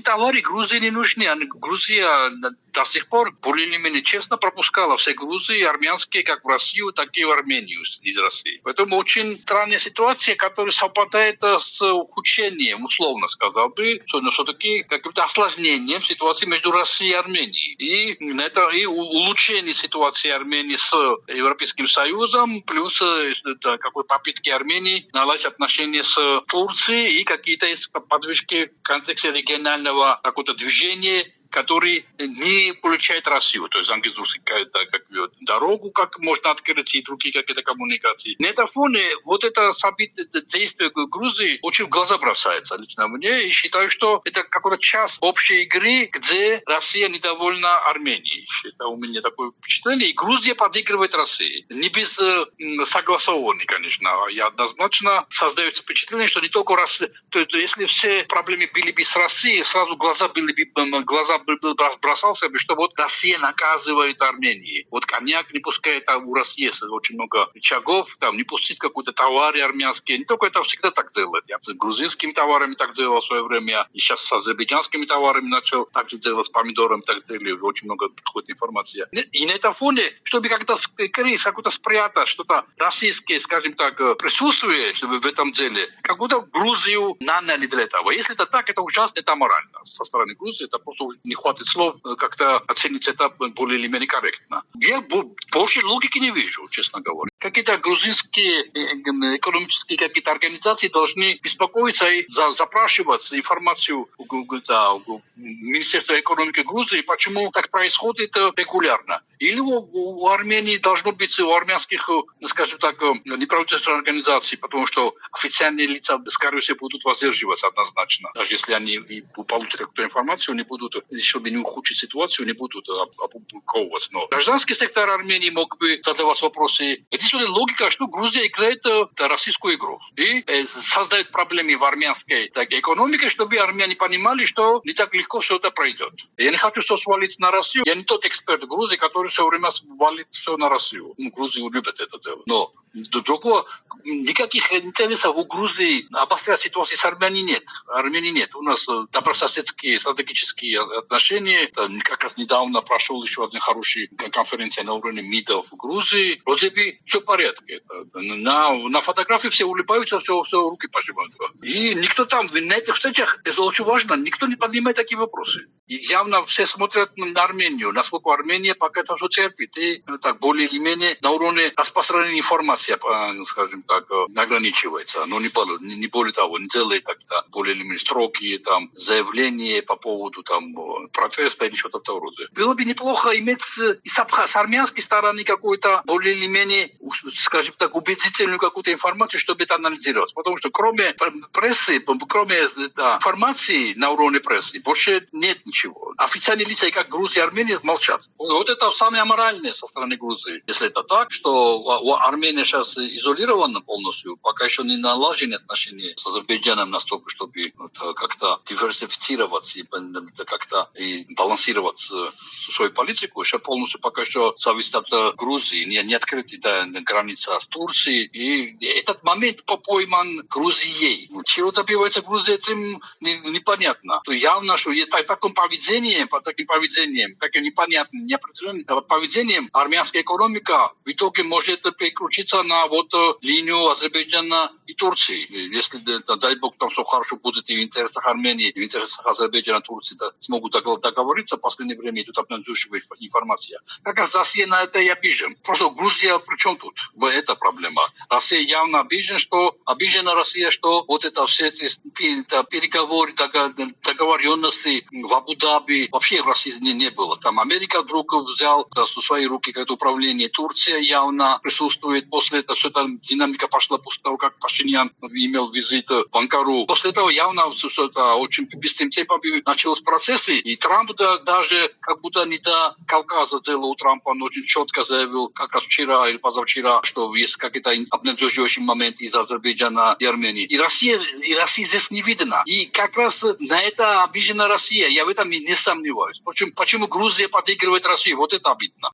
товары Грузии не нужны. Грузия до сих пор более-менее честно пропускала все грузы армянские, как в Россию, так и в Армению из России. Поэтому очень странная ситуация, которая совпадает с ухудшением, условно сказал бы, но все-таки каким-то осложнением ситуации между Россией и Арменией. И улучшение ситуации Армении с Европейским Союзом, плюс какой попытки Армении наладить отношения с Турцией и какие-то подвижки в контексте регионального какого-то движения, который не получает Россию. То есть ангизурский дорогу, как можно открыть, и другие какие-то коммуникации. На этом фоне вот это событие, действие Грузии очень в глаза бросается лично мне. И считаю, что это какой-то час общей игры, где Россия недовольна Арменией. Это у меня такое впечатление. И Грузия подыгрывает России. Не без согласований, конечно. И однозначно создается впечатление, что не только Россия. То есть, если все проблемы были бы с Россией, сразу глаза бросался бы, что вот Россия наказывает Армении. Вот коньяк не пускает, там у России есть очень много рычагов, там не пустить какие-то товары армянские. Не только это всегда так делает. Я с грузинскими товарами так делал в свое время, и сейчас с азербайджанскими товарами начал так же делать, с помидорами так делали. Очень много приходит информации. И на этом фоне, чтобы как-то скрыть, как-то спрятать что-то российское, скажем так, присутствие в этом деле, как будто Грузию наняли для этого. Если это так, это ужасно, это аморально. Со стороны Грузии это просто не хватит слов как-то оценить это более или менее корректно. Я больше логики не вижу, честно говоря. Какие-то грузинские экономические какие-то организации должны беспокоиться и запрашивать информацию у Министерства экономики Грузии, почему так происходит регулярно. Или у Армении должно быть, у армянских, скажем так, неправительственных организаций, потому что официальные лица, скорее всего, будут воздерживаться однозначно. Даже если они получат какую-то информацию, не будут, чтобы не ухудшить ситуацию, не будут опубликовывать. Но гражданский сектор Армении мог бы задавать вопросы. Единственная логика, что Грузия играет российскую игру и создает проблемы в армянской экономике, чтобы армяне понимали, что не так легко все это пройдет. Я не хочу все свалить на Россию. Я не тот эксперт в Грузии, который все время валит все на Россию. Грузию любят это делать. Но другого никаких интересов у Грузии обострять ситуацию с Арменией нет. У нас добрососедские стратегические отношения. Как раз недавно прошел еще одна хорошая конференция на уровне МИДа в Грузии. Вроде бы все в порядке. На фотографии все улыбаются, все руки пожимают. И никто там, на этих встречах, это очень важно, никто не поднимает такие вопросы. И явно все смотрят на Армению, насколько Армения пока это все терпит. И так более или менее на уровне распространения информации, скажем так, ограничивается. Но не более того, не делает так более или менее строгие там заявления по поводу там протеста или что-то такого рода. Было бы неплохо иметь с армянской стороны какую-то более или менее, скажем так, убедительную какую-то информацию, чтобы это анализировать. Потому что кроме прессы, кроме информации на уровне прессы, больше нет ничего. Официальные лица, как Грузия и Армения, молчат. Вот это самое аморальное со стороны Грузии. Если это так, что Армения сейчас изолирована полностью, пока еще не налажены отношения с Азербайджаном настолько, чтобы как-то диверсифицировать и как-то балансировать свою политику, еще полностью пока еще зависит от Грузии, не открыта граница с Турцией. И этот момент пойман Грузией. Чего добивается Грузия, этим непонятно. То явно, что таким поведением, таким непонятным, неопределенным поведением армянская экономика в итоге может переключиться на линию Азербайджана и Турции. Если, дай бог, там все хорошо будет и в интересах Армении, и в интересах Азербайджана, Турции, смогут договориться, в последнее время идет обнадеживающая информация. Как раз Россия на это и обижен. Просто Грузия при чем тут? Это проблема. Россия явно обижена Россия, что вот это все эти переговоры, договоренности в Абу-Даби вообще в России не было. Там Америка вдруг взял в свои руки это управление. Турция явно присутствует. После этого все там динамика пошла после того, как Пашинян имел визит в Анкару. После этого явно все это очень быстрым темпом начались процессы. И Трамп даже как будто не до Кавказа делал у Трампа, он очень четко заявил, как раз вчера или позавчера, что есть какие-то обнадеживающие моменты из Азербайджана и Армении. И Россия здесь не видна. И как раз на это обижена Россия. Я в этом не сомневаюсь. Почему Грузия подыгрывает России? Вот это обидно.